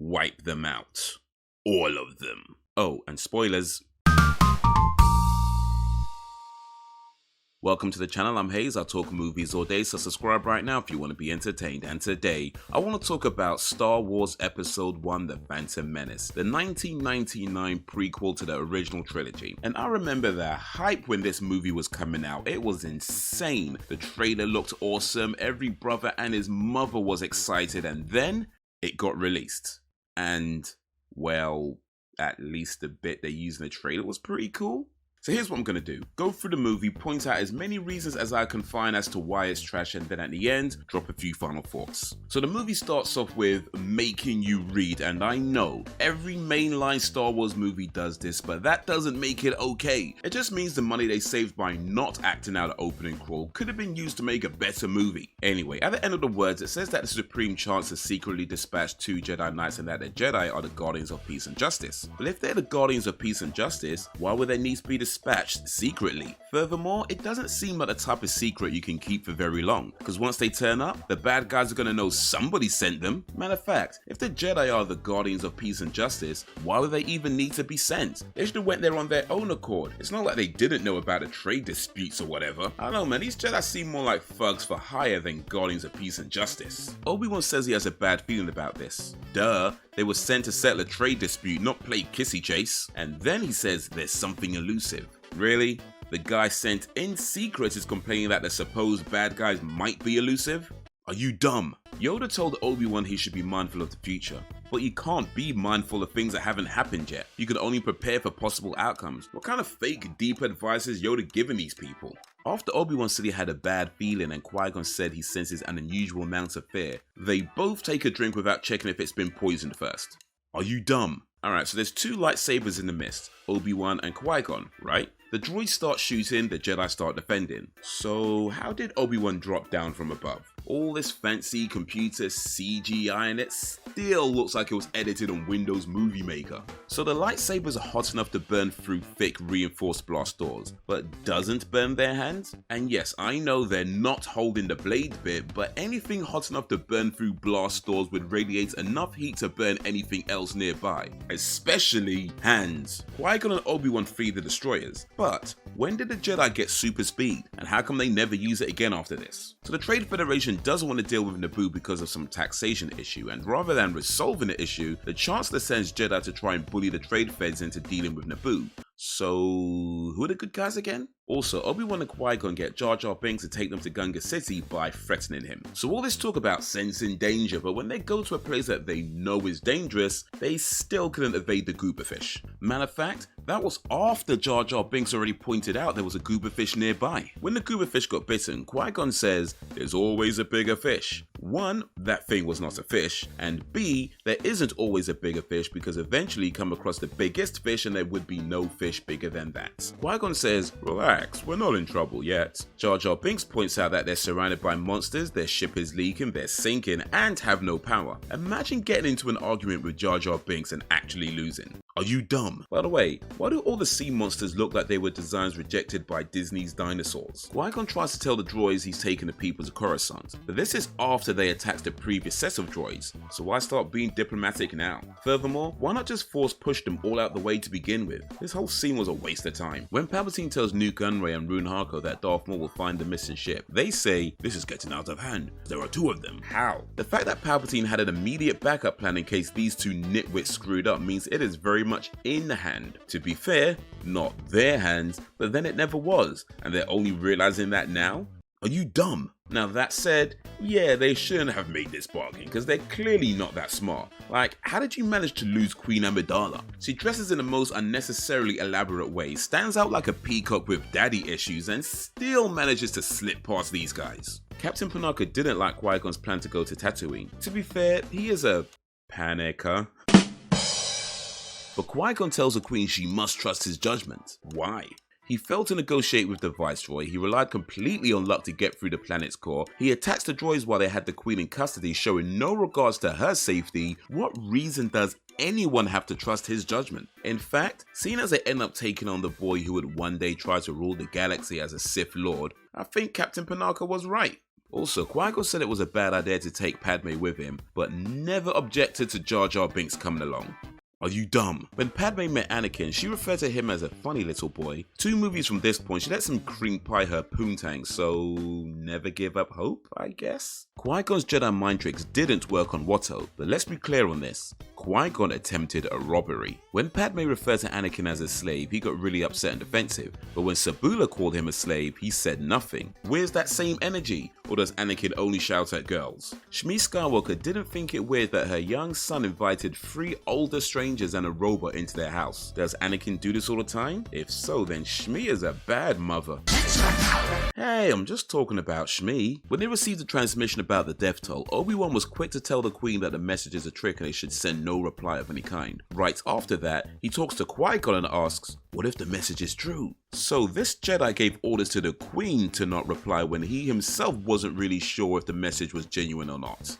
wipe them out. All of them. Oh, and spoilers. Welcome to the channel, I'm Hayes, I talk movies all day, so subscribe right now if you want to be entertained. And today, I want to talk about Star Wars Episode 1, The Phantom Menace, the 1999 prequel to the original trilogy. And I remember the hype when this movie was coming out. It was insane. The trailer looked awesome, every brother and his mother was excited, and then it got released. And, well, at least the bit they used in the trailer was pretty cool. So here's what I'm going to do. Go through the movie, point out as many reasons as I can find as to why it's trash, and then at the end, drop a few final thoughts. So the movie starts off with making you read, and I know every mainline Star Wars movie does this, but that doesn't make it okay. It just means the money they saved by not acting out an opening crawl could have been used to make a better movie. Anyway, at the end of the words, it says that the Supreme Chancellor secretly dispatched 2 Jedi Knights and that the Jedi are the Guardians of Peace and Justice. Well, if they're the Guardians of Peace and Justice, why would they need to be dispatched secretly? Furthermore, it doesn't seem like the type of secret you can keep for very long, because once they turn up, the bad guys are going to know somebody sent them. Matter of fact, if the Jedi are the Guardians of Peace and Justice, why would they even need to be sent? They should have went there on their own accord. It's not like they didn't know about the trade disputes or whatever. I don't know, man, these Jedi seem more like thugs for hire than Guardians of Peace and Justice. Obi-Wan says he has a bad feeling about this. Duh, they were sent to settle a trade dispute, not play kissy chase. And then he says there's something elusive. Really? The guy sent in secret is complaining that the supposed bad guys might be elusive? Are you dumb? Yoda told Obi-Wan he should be mindful of the future. But you can't be mindful of things that haven't happened yet. You can only prepare for possible outcomes. What kind of fake deep advice is Yoda giving these people? After Obi-Wan said he had a bad feeling and Qui-Gon said he senses an unusual amount of fear, they both take a drink without checking if it's been poisoned first. Are you dumb? Alright, so there's 2 lightsabers in the mist, Obi-Wan and Qui-Gon, right? The droids start shooting, the Jedi start defending. So how did Obi-Wan drop down from above? All this fancy computer CGI and it still looks like it was edited on Windows Movie Maker. So the lightsabers are hot enough to burn through thick reinforced blast doors, but doesn't burn their hands? And yes, I know they're not holding the blade bit, but anything hot enough to burn through blast doors would radiate enough heat to burn anything else nearby, especially hands. Qui-Gon and Obi-Wan free the destroyers, but when did the Jedi get super speed? And how come they never use it again after this? So the Trade Federation doesn't want to deal with Naboo because of some taxation issue, and rather than resolving the issue, the Chancellor sends Jedi to try and bully the trade feds into dealing with Naboo. So, who are the good guys again? Also, Obi-Wan and Qui-Gon get Jar Jar Binks to take them to Gunga City by threatening him. So all this talk about sensing danger, but when they go to a place that they know is dangerous, they still couldn't evade the Goober Fish. Matter of fact, that was after Jar Jar Binks already pointed out there was a Goober Fish nearby. When the Goober Fish got bitten, Qui-Gon says, there's always a bigger fish. 1, that thing was not a fish, and B, there isn't always a bigger fish because eventually you come across the biggest fish and there would be no fish bigger than that. Qui-Gon says, relax, we're not in trouble yet. Jar Jar Binks points out that they're surrounded by monsters, their ship is leaking, they're sinking, and have no power. Imagine getting into an argument with Jar Jar Binks and actually losing. Are you dumb? By the way, why do all the sea monsters look like they were designs rejected by Disney's dinosaurs? Qui-Gon tries to tell the droids he's taken the people to Coruscant, but this is after they attacked the previous set of droids, so why start being diplomatic now? Furthermore, why not just force push them all out the way to begin with? This whole scene was a waste of time. When Palpatine tells Nute Gunray and Rune Harko that Darth Maul will find the missing ship, they say, this is getting out of hand. There are 2 of them. How? The fact that Palpatine had an immediate backup plan in case these 2 nitwits screwed up means it is very much in hand. To be fair, not their hands, but then it never was, and they're only realizing that now? Are you dumb? Now that said, yeah, they shouldn't have made this bargain because they're clearly not that smart. Like, how did you manage to lose Queen Amidala? She dresses in the most unnecessarily elaborate way, stands out like a peacock with daddy issues, and still manages to slip past these guys. Captain Panaka didn't like Qui-Gon's plan to go to Tatooine. To be fair, he is a panicker. But Qui-Gon tells the Queen she must trust his judgment. Why? He failed to negotiate with the Viceroy, he relied completely on luck to get through the planet's core, he attacks the droids while they had the Queen in custody, showing no regards to her safety. What reason does anyone have to trust his judgment? In fact, seeing as they end up taking on the boy who would one day try to rule the galaxy as a Sith Lord, I think Captain Panaka was right. Also, Qui-Gon said it was a bad idea to take Padme with him, but never objected to Jar Jar Binks coming along. Are you dumb? When Padme met Anakin, she referred to him as a funny little boy. 2 movies from this point, she lets him cream pie her poontang, so never give up hope, I guess? Qui-Gon's Jedi mind tricks didn't work on Watto, but let's be clear on this. Qui-Gon attempted a robbery. When Padme referred to Anakin as a slave, he got really upset and defensive, but when Sabula called him a slave, he said nothing. Where's that same energy? Or does Anakin only shout at girls? Shmi Skywalker didn't think it weird that her young son invited 3 older strangers and a robot into their house. Does Anakin do this all the time? If so, then Shmi is a bad mother. Hey, I'm just talking about Shmi. When they received the transmission about the death toll, Obi-Wan was quick to tell the Queen that the message is a trick and they should send no reply of any kind. Right after that, he talks to Qui-Gon and asks, what if the message is true? So this Jedi gave orders to the Queen to not reply when he himself wasn't really sure if the message was genuine or not.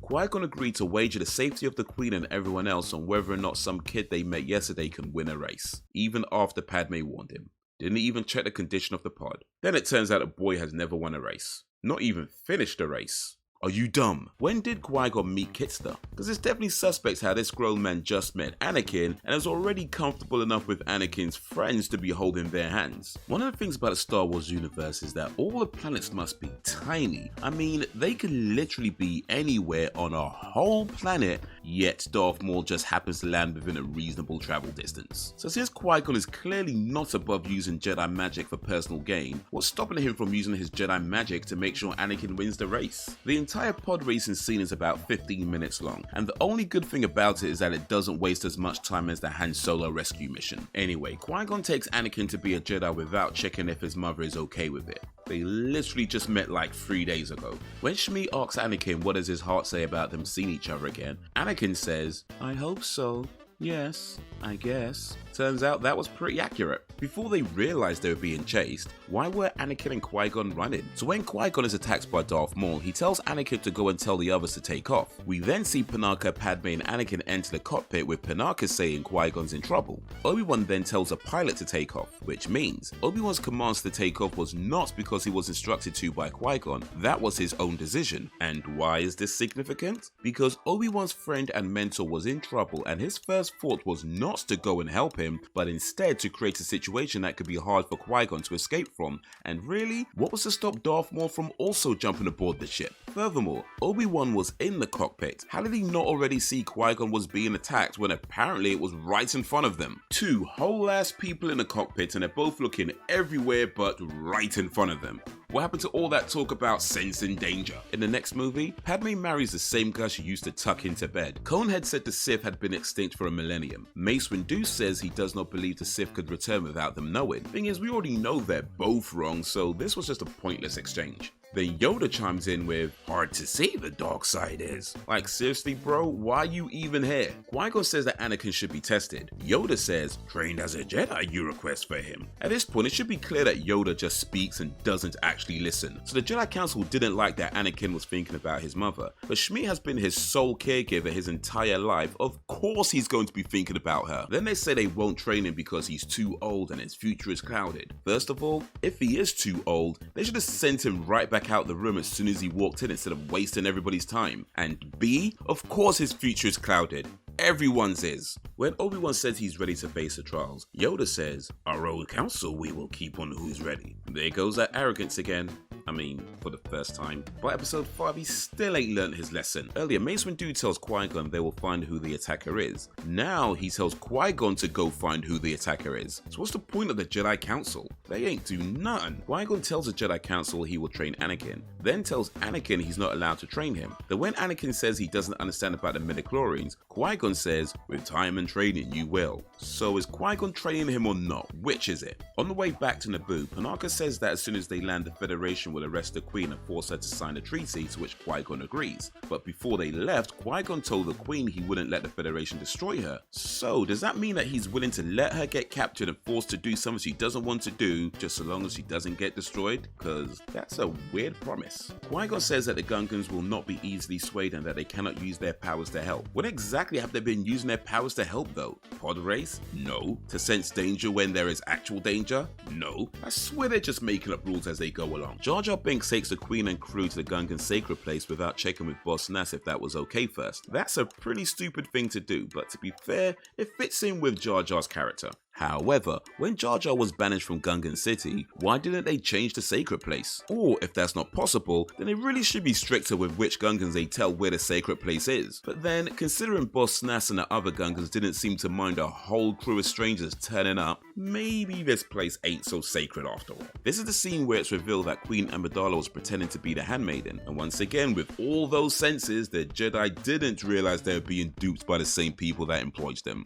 Qui-Gon agreed to wager the safety of the Queen and everyone else on whether or not some kid they met yesterday can win a race, even after Padme warned him. Didn't even check the condition of the pod. Then it turns out the boy has never won a race. Not even finished a race. Are you dumb? When did Qui-Gon meet Kitster? Because it's definitely suspect how this grown man just met Anakin and is already comfortable enough with Anakin's friends to be holding their hands. One of the things about the Star Wars universe is that all the planets must be tiny. I mean, they can literally be anywhere on a whole planet, yet Darth Maul just happens to land within a reasonable travel distance. So since Qui-Gon is clearly not above using Jedi magic for personal gain, what's stopping him from using his Jedi magic to make sure Anakin wins the race? The entire pod racing scene is about 15 minutes long, and the only good thing about it is that it doesn't waste as much time as the Han Solo rescue mission. Anyway, Qui-Gon takes Anakin to be a Jedi without checking if his mother is okay with it. They literally just met like 3 days ago. When Shmi asks Anakin what does his heart say about them seeing each other again, Anakin says, I hope so. Yes, I guess. Turns out that was pretty accurate. Before they realized they were being chased, why were Anakin and Qui-Gon running? So when Qui-Gon is attacked by Darth Maul, he tells Anakin to go and tell the others to take off. We then see Panaka, Padme and Anakin enter the cockpit with Panaka saying Qui-Gon's in trouble. Obi-Wan then tells a pilot to take off, which means Obi-Wan's commands to take off was not because he was instructed to by Qui-Gon, that was his own decision. And why is this significant? Because Obi-Wan's friend and mentor was in trouble and his first thought was not to go and help him, but instead to create a situation that could be hard for Qui-Gon to escape from. And really, what was to stop Darth Maul from also jumping aboard the ship? Furthermore, Obi-Wan was in the cockpit. How did he not already see Qui-Gon was being attacked when apparently it was right in front of them? 2 whole ass people in the cockpit and they're both looking everywhere but right in front of them. What happened to all that talk about sensing danger? In the next movie, Padme marries the same guy she used to tuck into bed. Conehead said the Sith had been extinct for a millennium. Mace Windu says he does not believe the Sith could return without them knowing. Thing is, we already know they're both wrong, so this was just a pointless exchange. Then Yoda chimes in with, hard to see the dark side is. Like seriously bro, why are you even here? Qui-Gon says that Anakin should be tested. Yoda says, trained as a Jedi you request for him. At this point it should be clear that Yoda just speaks and doesn't actually listen. So the Jedi Council didn't like that Anakin was thinking about his mother, but Shmi has been his sole caregiver his entire life. Of course he's going to be thinking about her. Then they say they won't train him because he's too old and his future is clouded. First of all, if he is too old, they should have sent him right back out the room as soon as he walked in instead of wasting everybody's time. And B, of course his future is clouded. Everyone's is. When Obi-Wan says he's ready to face the trials, Yoda says, our old council we will keep on who's ready. There goes that arrogance again. I mean, for the first time. By episode 5, he still ain't learned his lesson. Earlier, Mace Windu tells Qui-Gon they will find who the attacker is. Now, he tells Qui-Gon to go find who the attacker is. So what's the point of the Jedi Council? They ain't do nothing. Qui-Gon tells the Jedi Council he will train Anakin, then tells Anakin he's not allowed to train him. Then when Anakin says he doesn't understand about the midichlorians, Qui-Gon says, with time and training you will. So is Qui-Gon training him or not? Which is it? On the way back to Naboo, Panaka says that as soon as they land, the Federation will arrest the Queen and force her to sign a treaty, to which Qui-Gon agrees. But before they left, Qui-Gon told the Queen he wouldn't let the Federation destroy her. So does that mean that he's willing to let her get captured and forced to do something she doesn't want to do just so long as she doesn't get destroyed? Cause that's a weird promise. Qui-Gon says that the Gungans will not be easily swayed and that they cannot use their powers to help. When exactly have they been using their powers to help though? Pod race? No. To sense danger when there is actual danger? No. I swear they're just making up rules as they go along. Jar Jar Binks takes the Queen and crew to the Gungan sacred place without checking with Boss Nass if that was okay first. That's a pretty stupid thing to do, but to be fair, it fits in with Jar Jar's character. However, when Jar Jar was banished from Gungan City, why didn't they change the sacred place? Or if that's not possible, then they really should be stricter with which Gungans they tell where the sacred place is. But then, considering Boss Nass and the other Gungans didn't seem to mind a whole crew of strangers turning up, maybe this place ain't so sacred after all. This is the scene where it's revealed that Queen Amidala was pretending to be the handmaiden, and once again, with all those senses, the Jedi didn't realize they were being duped by the same people that employed them.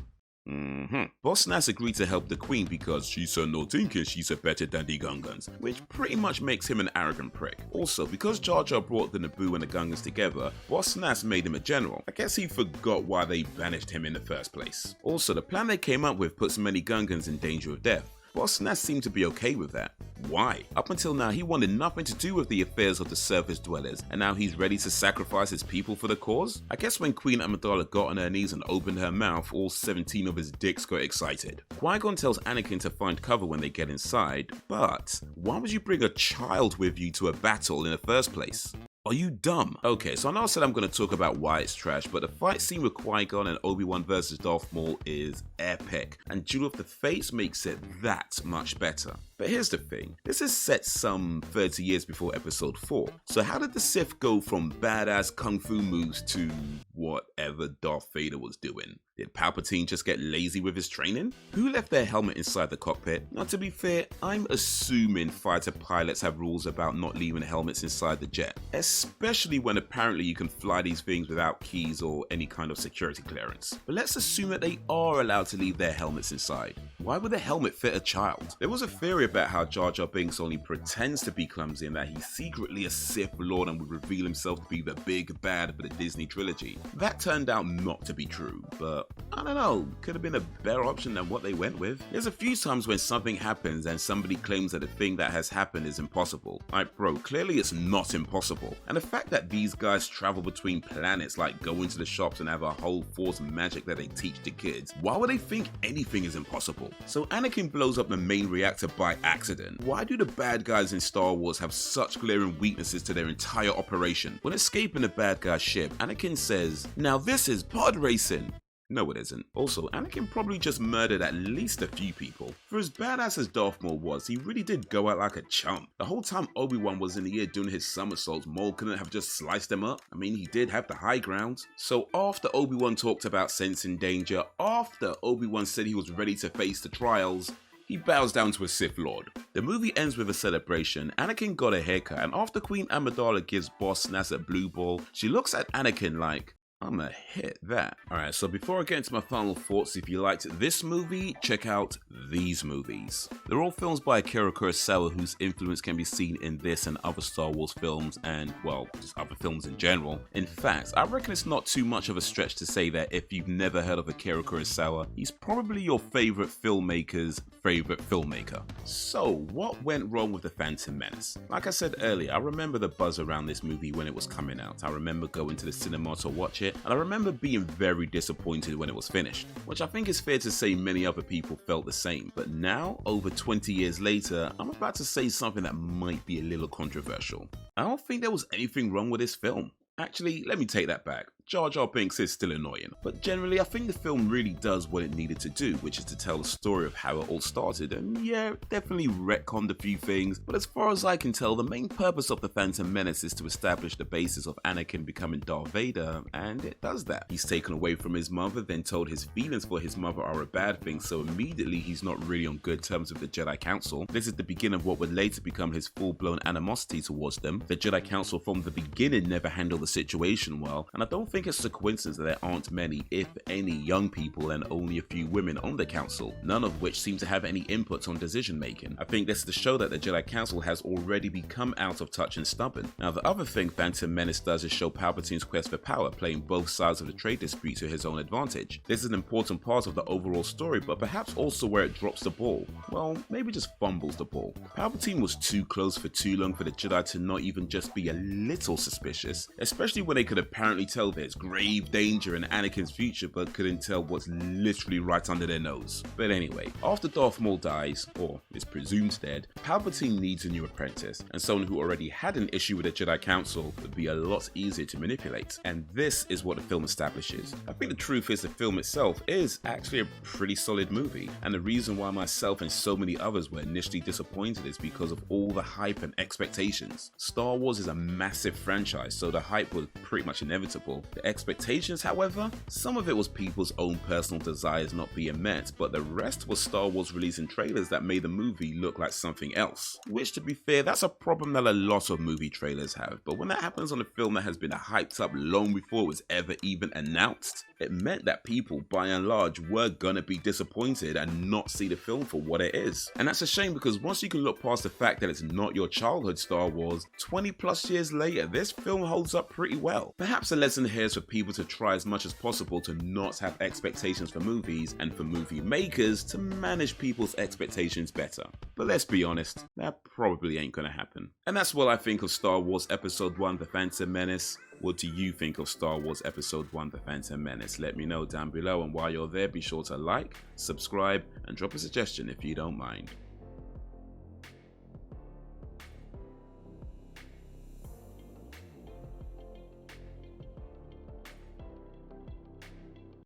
Boss Nass agreed to help the Queen because she's so no thinking she's a better than the Gungans, which pretty much makes him an arrogant prick. Also, because Jar Jar brought the Naboo and the Gungans together, Boss Nass made him a general. I guess he forgot why they banished him in the first place. Also, the plan they came up with puts many Gungans in danger of death. Boss Nass seemed to be okay with that. Why? Up until now, he wanted nothing to do with the affairs of the surface dwellers, and now he's ready to sacrifice his people for the cause? I guess when Queen Amidala got on her knees and opened her mouth, all 17 of his dicks got excited. Qui-Gon tells Anakin to find cover when they get inside, but why would you bring a child with you to a battle in the first place? Are you dumb? Okay, so I know I said I'm going to talk about why it's trash, but the fight scene with Qui-Gon and Obi-Wan versus Darth Maul is epic, and Duel of the Fates makes it that much better. But here's the thing, this is set some 30 years before episode 4, so how did the Sith go from badass kung fu moves to whatever Darth Vader was doing? Did Palpatine just get lazy with his training? Who left their helmet inside the cockpit? Now to be fair, I'm assuming fighter pilots have rules about not leaving helmets inside the jet, especially when apparently you can fly these things without keys or any kind of security clearance. But let's assume that they are allowed to leave their helmets inside. Why would the helmet fit a child? There was a theory about how Jar Jar Binks only pretends to be clumsy and that he's secretly a Sith Lord and would reveal himself to be the big bad for the Disney trilogy. That turned out not to be true, but I don't know, could have been a better option than what they went with. There's a few times when something happens and somebody claims that the thing that has happened is impossible. Like bro, clearly it's not impossible. And the fact that these guys travel between planets, like go into the shops and have a whole force magic that they teach the kids, why would they think anything is impossible? So Anakin blows up the main reactor by accident. Why do the bad guys in Star Wars have such glaring weaknesses to their entire operation? When escaping the bad guy's ship, Anakin says, "Now this is pod racing." No, it isn't. Also, Anakin probably just murdered at least a few people. For as badass as Darth Maul was, he really did go out like a chump. The whole time Obi-Wan was in the air doing his somersaults, Maul couldn't have just sliced him up. I mean, he did have the high ground. So after Obi-Wan talked about sensing danger, after Obi-Wan said he was ready to face the trials, he bows down to a Sith Lord. The movie ends with a celebration. Anakin got a haircut, and after Queen Amidala gives Boss Nass a blue ball, she looks at Anakin like, I'ma hit that. Alright, so before I get into my final thoughts, if you liked this movie, check out these movies. They're all films by Akira Kurosawa, whose influence can be seen in this and other Star Wars films and, well, just other films in general. In fact, I reckon it's not too much of a stretch to say that if you've never heard of Akira Kurosawa, he's probably your favorite filmmaker's favorite filmmaker. So, what went wrong with The Phantom Menace? Like I said earlier, I remember the buzz around this movie when it was coming out. I remember going to the cinema to watch it, and I remember being very disappointed when it was finished, which I think is fair to say many other people felt the same. But now, over 20 years later, I'm about to say something that might be a little controversial. I don't think there was anything wrong with this film. Actually, let me take that back. Jar Jar Binks is still annoying, but generally I think the film really does what it needed to do, which is to tell the story of how it all started, and yeah, it definitely retconned a few things, but as far as I can tell, the main purpose of The Phantom Menace is to establish the basis of Anakin becoming Darth Vader, and it does that. He's taken away from his mother, then told his feelings for his mother are a bad thing, so immediately he's not really on good terms with the Jedi Council. This is the beginning of what would later become his full-blown animosity towards them. The Jedi Council from the beginning never handled the situation well, and I don't think it's a coincidence that there aren't many, if any, young people and only a few women on the council, none of which seem to have any input on decision making. I think this is to show that the Jedi Council has already become out of touch and stubborn. Now the other thing Phantom Menace does is show Palpatine's quest for power, playing both sides of the trade dispute to his own advantage. This is an important part of the overall story, but perhaps also where it drops the ball. Well, maybe just fumbles the ball. Palpatine was too close for too long for the Jedi to not even just be a little suspicious, especially when they could apparently tell their there's grave danger in Anakin's future but couldn't tell what's literally right under their nose. But anyway, after Darth Maul dies, or is presumed dead, Palpatine needs a new apprentice, and someone who already had an issue with the Jedi Council would be a lot easier to manipulate. And this is what the film establishes. I think the truth is the film itself is actually a pretty solid movie, and the reason why myself and so many others were initially disappointed is because of all the hype and expectations. Star Wars is a massive franchise, so the hype was pretty much inevitable. The expectations, however, some of it was people's own personal desires not being met, but the rest was Star Wars releasing trailers that made the movie look like something else. Which, to be fair, that's a problem that a lot of movie trailers have, but when that happens on a film that has been hyped up long before it was ever even announced, it meant that people, by and large, were gonna be disappointed and not see the film for what it is. And that's a shame, because once you can look past the fact that it's not your childhood Star Wars, 20 plus years later, this film holds up pretty well. Perhaps the lesson here is for people to try as much as possible to not have expectations for movies, and for movie makers to manage people's expectations better. But let's be honest, that probably ain't gonna happen. And that's what I think of Star Wars Episode 1 The Phantom Menace. What do you think of Star Wars Episode 1 The Phantom Menace? Let me know down below, and while you're there, be sure to like, subscribe, and drop a suggestion if you don't mind.